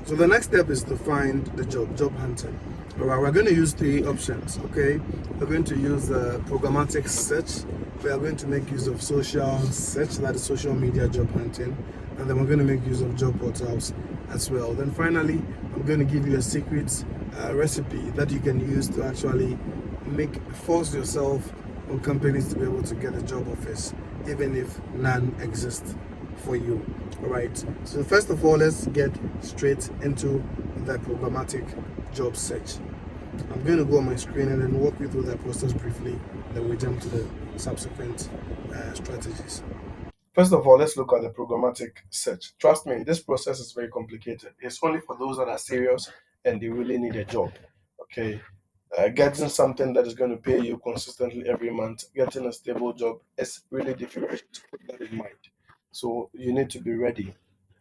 So the next step is to find the job hunting. All right, we're going to use three options. Okay, we're going to use the programmatic search. We are going to make use of social search, that is social media job hunting, and then we're going to make use of job portals as well. Then finally, I'm going to give you a secret recipe that you can use to actually force yourself on companies to be able to get a job offers, even if none exist for you. All right. So first of all, let's get straight into the programmatic job search. I'm going to go on my screen and then walk you through that process briefly. Then we jump to the subsequent strategies. First of all, let's look at the programmatic search. Trust me, this process is very complicated. It's only for those that are serious and they really need a job. Okay, getting something that is going to pay you consistently every month, getting a stable job is really difficult. Put that in mind. So you need to be ready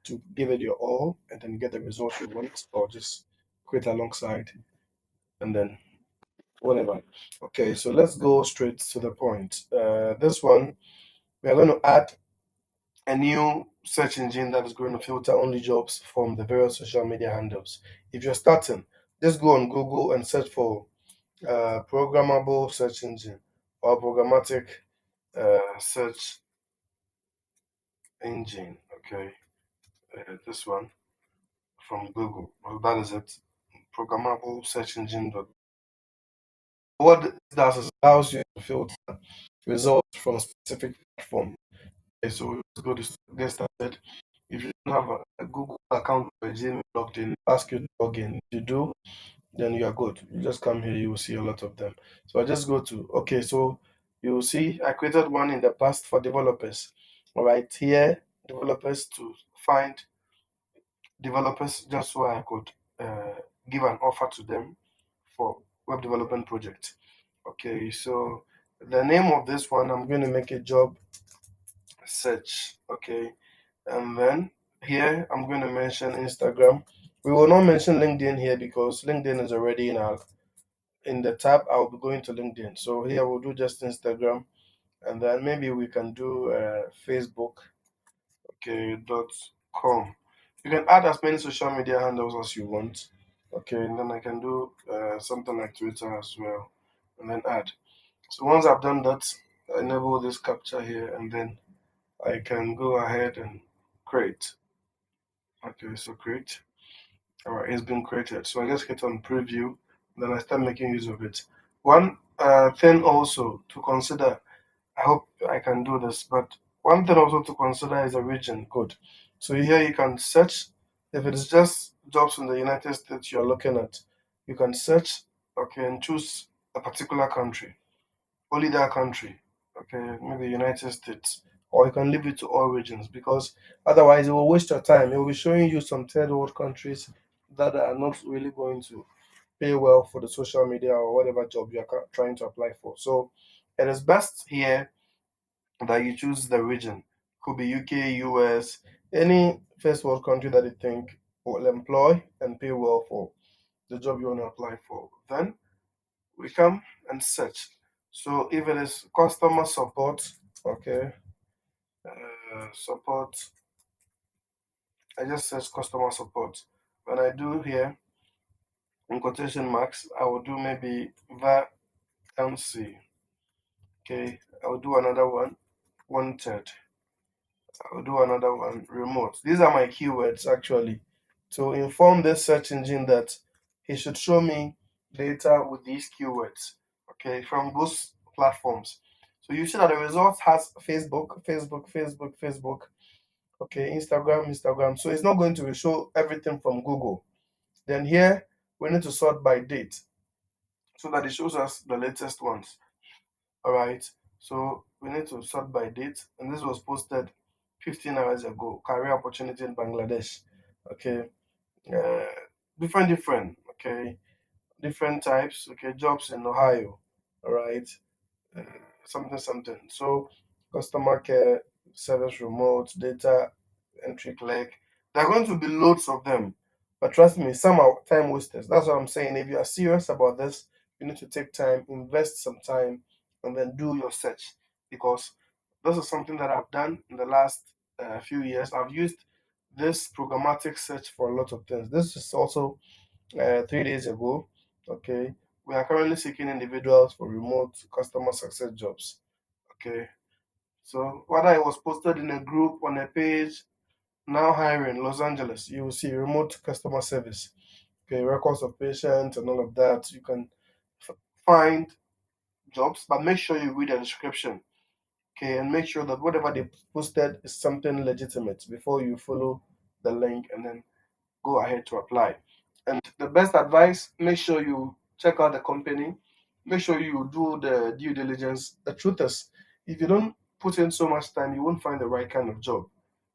to give it your all and then get the results you want, or just quit alongside and then whatever. Okay, so let's go straight to the point. This one, we are going to add a new search engine that is going to filter only jobs from the various social media handles. If you're starting, just go on Google and search for programmable search engine or programmatic search engine. Okay, this one from Google. Well, that is it. Programmable search engine. What it does is allows you to filter results from a specific platform. Okay, so let's go to get started. If you don't have a Google account or a Gmail logged in, ask you to log in. If you do, then you are good. You just come here, you will see a lot of them. So I just go to, okay, so you will see I created one in the past for developers. All right, here, developers to find developers just so I could give an offer to them for web development project. Okay, so the name of this one, I'm going to make a job search. Okay, and then here I'm going to mention Instagram. We will not mention LinkedIn here because LinkedIn is already in the tab. I'll be going to LinkedIn. So here we'll do just Instagram, and then maybe we can do Facebook. Okay, .com. You can add as many social media handles as you want. Okay, and then I can do something like Twitter as well, and then add. So once I've done that, I enable this capture here, and then I can go ahead and create. Okay, so create. All right, it's been created. So I just hit on preview, then I start making use of it. One thing also to consider, I hope I can do this, but one thing also to consider is a region code. So here you can search, if it is just jobs in the United States you're looking at, you can search, okay, and choose a particular country, only that country, okay, maybe United States, or you can leave it to all regions because otherwise it will waste your time. It will be showing you some third world countries that are not really going to pay well for the social media or whatever job you're trying to apply for. So it is best here that you choose the region. Could be UK, US, any first world country that you think will employ and pay well for the job you want to apply for. Then we come and search. So if it is customer support, okay, support, I just search customer support. When I do here in quotation marks, I will do maybe vacancy. Okay, I will do another one, wanted. I'll do another one, remote. These are my keywords actually to inform this search engine that he should show me data with these keywords, okay, from those platforms. So you see that the result has Facebook, okay, Instagram. So it's not going to show everything from Google. Then here we need to sort by date so that it shows us the latest ones. All right. So we need to sort by date, and this was posted 15 hours ago. Career opportunity in Bangladesh. Okay. Uh, different. Okay. Different types. Okay. Jobs in Ohio. All right. Uh, something. So customer care, service remote, data entry clerk. There are going to be loads of them. But trust me, some are time wasters. That's what I'm saying. If you are serious about this, you need to take time, invest some time, and then do your search. Because this is something that I've done in the last few years. I've used this programmatic search for a lot of things. This is also 3 days ago. Okay, we are currently seeking individuals for remote customer success jobs. Okay, so whether it was posted in a group on a page, now hiring Los Angeles, you will see remote customer service. Okay, records of patients and all of that. You can f- find jobs, but make sure you read the description. Okay, and make sure that whatever they posted is something legitimate before you follow the link and then go ahead to apply. And the best advice, make sure you check out the company, make sure you do the due diligence. The truth is, if you don't put in so much time, you won't find the right kind of job.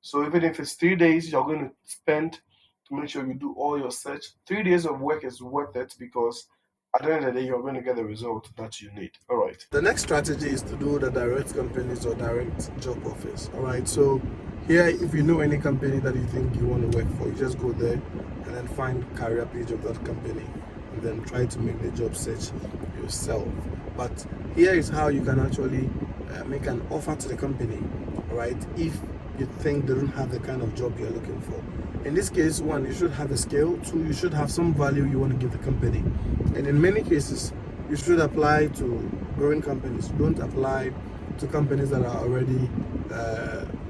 So even if it's 3 days you're going to spend to make sure you do all your search, 3 days of work is worth it because at the end of the day, you're going to get the result that you need. All right. The next strategy is to do the direct companies or direct job offers. All right. So here, if you know any company that you think you want to work for, you just go there and then find career page of that company and then try to make the job search yourself. But here is how you can actually make an offer to the company, all right? If you think they don't have the kind of job you're looking for. In this case, one, you should have a skill. Two, you should have some value you want to give the company. And in many cases, you should apply to growing companies. Don't apply to companies that are already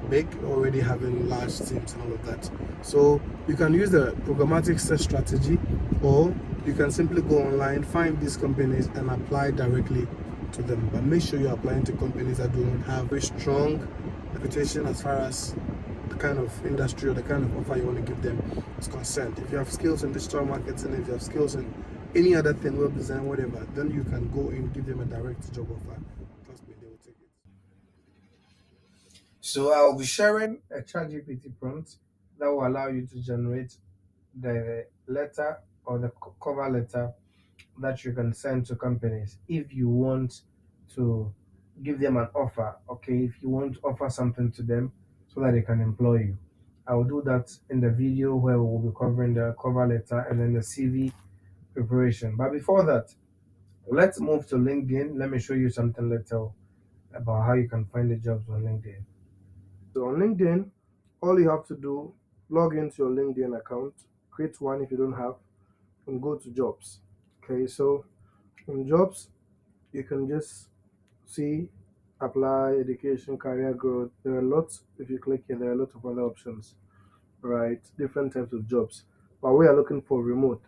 big, already having large teams and all of that. So you can use the programmatic search strategy, or you can simply go online, find these companies, and apply directly to them. But make sure you're applying to companies that do not have a strong reputation as far as the kind of industry or the kind of offer you want to give them is concerned. If you have skills in digital marketing, if you have skills in any other thing, web design, whatever, then you can go and give them a direct job offer. Trust me, they will take it. So I'll be sharing a ChatGPT prompt that will allow you to generate the letter or the cover letter that you can send to companies if you want to give them an offer. Okay, if you want to offer something to them so that they can employ you. I will do that in the video where we will be covering the cover letter and then the CV preparation. But before that, let's move to LinkedIn. Let me show you something little about how you can find the jobs on LinkedIn. So on LinkedIn, all you have to do, log into your LinkedIn account, create one if you don't have, and go to jobs. Okay, so in jobs, you can just see apply, education, career growth. There are lots, if you click here, there are a lot of other options, right? Different types of jobs. But we are looking for remote.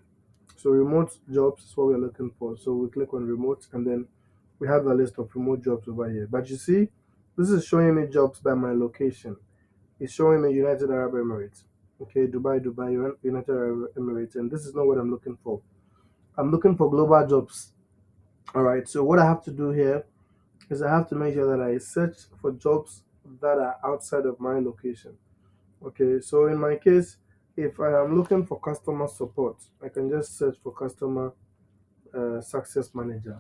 So remote jobs is what we're looking for. So we click on remote and then we have a list of remote jobs over here. But you see, this is showing me jobs by my location. It's showing me United Arab Emirates. Okay, Dubai, United Arab Emirates. And this is not what I'm looking for. I'm looking for global jobs. All right. So what I have to do here is I have to make sure that I search for jobs that are outside of my location. Okay. So in my case, if I am looking for customer support, I can just search for customer success manager.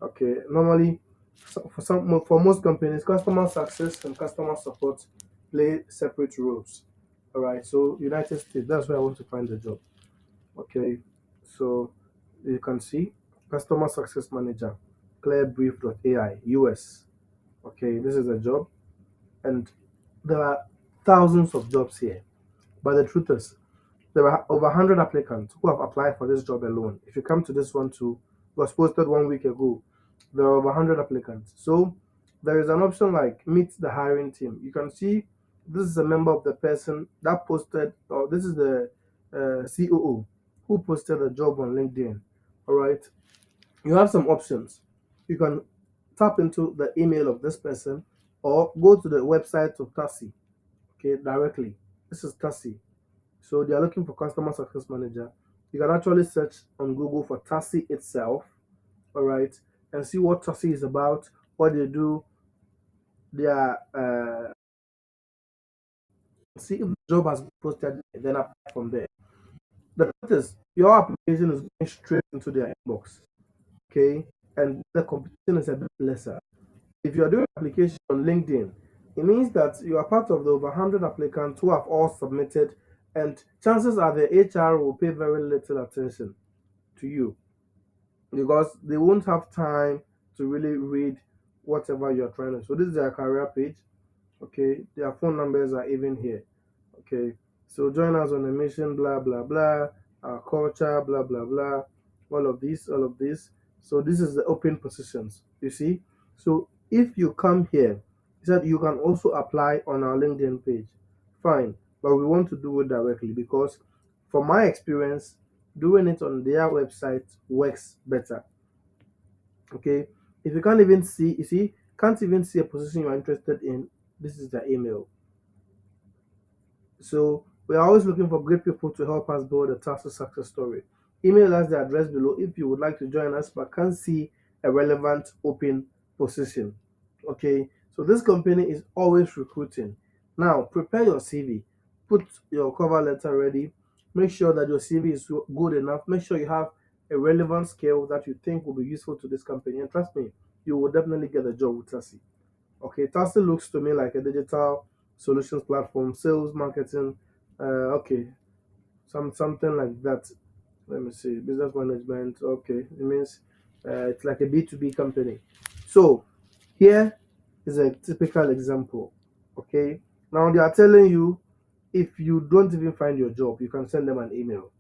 Okay. Normally, for most companies, customer success and customer support play separate roles. All right. So United States, that's where I want to find the job. Okay, so you can see customer success manager, clearbrief.ai, US. Okay, this is a job, and there are thousands of jobs here. But the truth is, there are over 100 applicants who have applied for this job alone. If you come to this one too, it was posted 1 week ago. There are over 100 applicants. So there is an option like meet the hiring team. You can see this is a member of the person that posted, or this is the COO who posted a job on LinkedIn. All right. You have some options. You can tap into the email of this person or go to the website of Tassi, okay, directly. This is Tassi. So they are looking for customer success manager. You can actually search on Google for Tassi itself, all right, and see what Tassi is about, what they do, their see if the job has been posted, then apply from there. The truth is, your application is going straight into their inbox, okay, and the competition is a bit lesser. If you are doing application on LinkedIn, it means that you are part of the over 100 applicants who have all submitted, and chances are the HR will pay very little attention to you because they won't have time to really read whatever you're trying to. So this is their career page. Okay, their phone numbers are even here. Okay, So join us on a mission, blah blah blah, our culture, blah blah blah, all of this. So this is the open positions. You see. So if you come here, he said you can also apply on our LinkedIn page. Fine, but we want to do it directly because, from my experience, doing it on their website works better. Okay, if you can't even see, you see, can't even see a position you're interested in, this is the email. So we are always looking for great people to help us build a Tarsus success story. Email us the address below if you would like to join us but can't see a relevant open position. Okay, so this company is always recruiting. Now prepare your CV, put your cover letter ready, make sure that your CV is good enough, make sure you have a relevant skill that you think will be useful to this company, and trust me, you will definitely get a job with Tasi. Okay, Tasty looks to me like a digital solutions platform, sales, marketing. Okay, something like that. Let me see, business management. Okay, it means it's like a B2B company. So here is a typical example. Okay, now they are telling you if you don't even find your job, you can send them an email.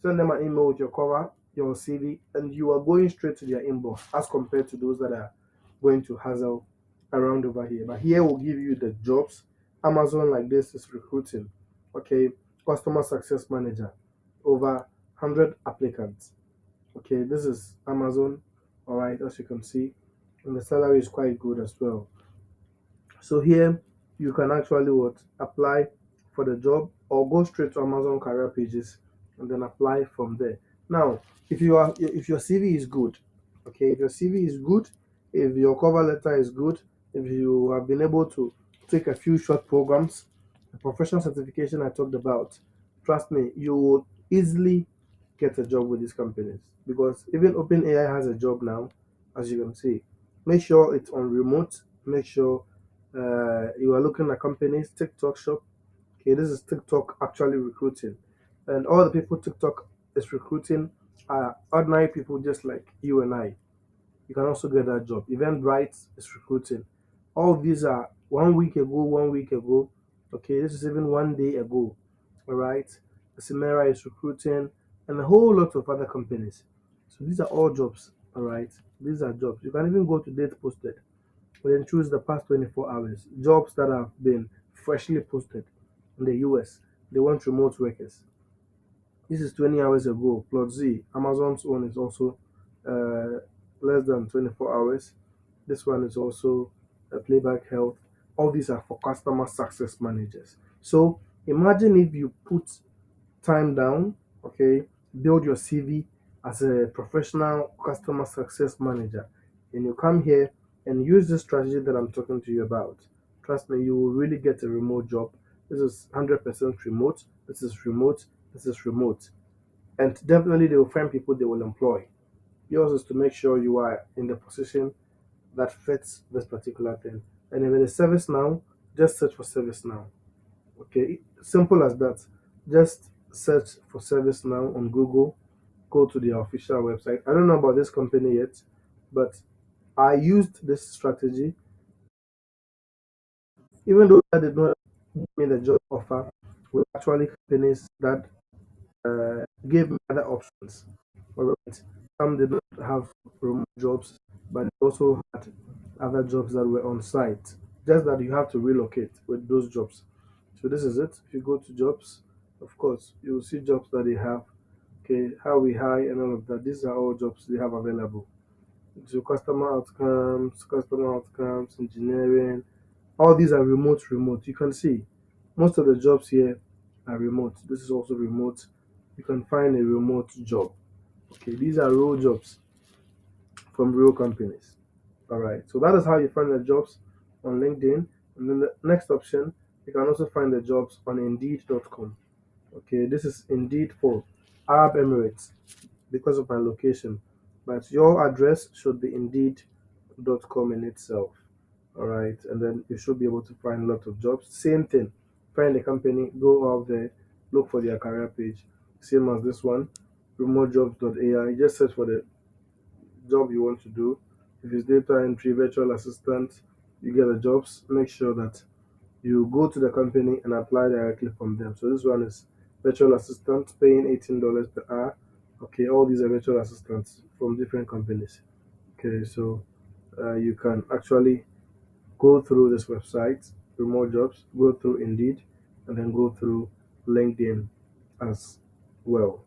Send them an email with your cover, your CV, and you are going straight to their inbox as compared to those that are going to hassle around over here. But here will give you the jobs. Amazon, like this, is recruiting. Okay, customer success manager, over 100 applicants. Okay, this is Amazon. All right, as you can see, and the salary is quite good as well. So here you can actually what apply for the job or go straight to Amazon career pages and then apply from there. Now, if your CV is good, okay, if your CV is good, if your cover letter is good, if you have been able to take a few short programs, the professional certification I talked about, trust me, you will easily get a job with these companies because even OpenAI has a job now, as you can see. Make sure it's on remote. Make sure you are looking at companies, TikTok shop. Okay, this is TikTok actually recruiting, and all the people TikTok is recruiting are ordinary people just like you and I. You can also get that job. Eventbrite is recruiting. All these are 1 week ago, 1 week ago. Okay, this is even 1 day ago. All right, Simera is recruiting, and a whole lot of other companies. So these are all jobs. All right, these are jobs. You can even go to date posted then choose the past 24 hours. Jobs that have been freshly posted in the US. They want remote workers. This is 20 hours ago. Plot Z, Amazon's one is also uh, less than 24 hours. This one is also Playback Health. All these are for customer success managers. So imagine if you put time down, okay, build your CV as a professional customer success manager, and you come here and use the strategy that I'm talking to you about. Trust me, you will really get a remote job. This is 100% remote. This is remote. This is remote. And definitely, they will find people they will employ. Yours is to make sure you are in the position that fits this particular thing. And if it is service now, just search for service now. Okay, simple as that. Just search for service now on Google, go to their official website. I don't know about this company yet, but I used this strategy, even though I did not give me the job offer, with actually companies that gave me other options. All right. Some did not have remote jobs, but they also had other jobs that were on site. Just that you have to relocate with those jobs. So this is it. If you go to jobs, of course, you will see jobs that they have. Okay, how we hire and all of that. These are all jobs they have available. So customer outcomes, engineering, all these are remote. You can see most of the jobs here are remote. This is also remote. You can find a remote job. Okay, these are real jobs from real companies. All right, so that is how you find the jobs on LinkedIn. And then the next option, you can also find the jobs on Indeed.com. Okay, this is Indeed for Arab Emirates because of my location, but your address should be Indeed.com in itself. All right, and then you should be able to find a lot of jobs. Same thing, find a company, go out there, look for their career page. Same as this one, remotejobs.ai. Just search for the job you want to do. If it's data entry, virtual assistant, you get the jobs. Make sure that You go to the company and apply directly from them. So this one is virtual assistant paying $18 per hour. Okay, all these are virtual assistants from different companies. Okay, so you can actually go through this website, remote jobs, go through Indeed, and then go through LinkedIn as well.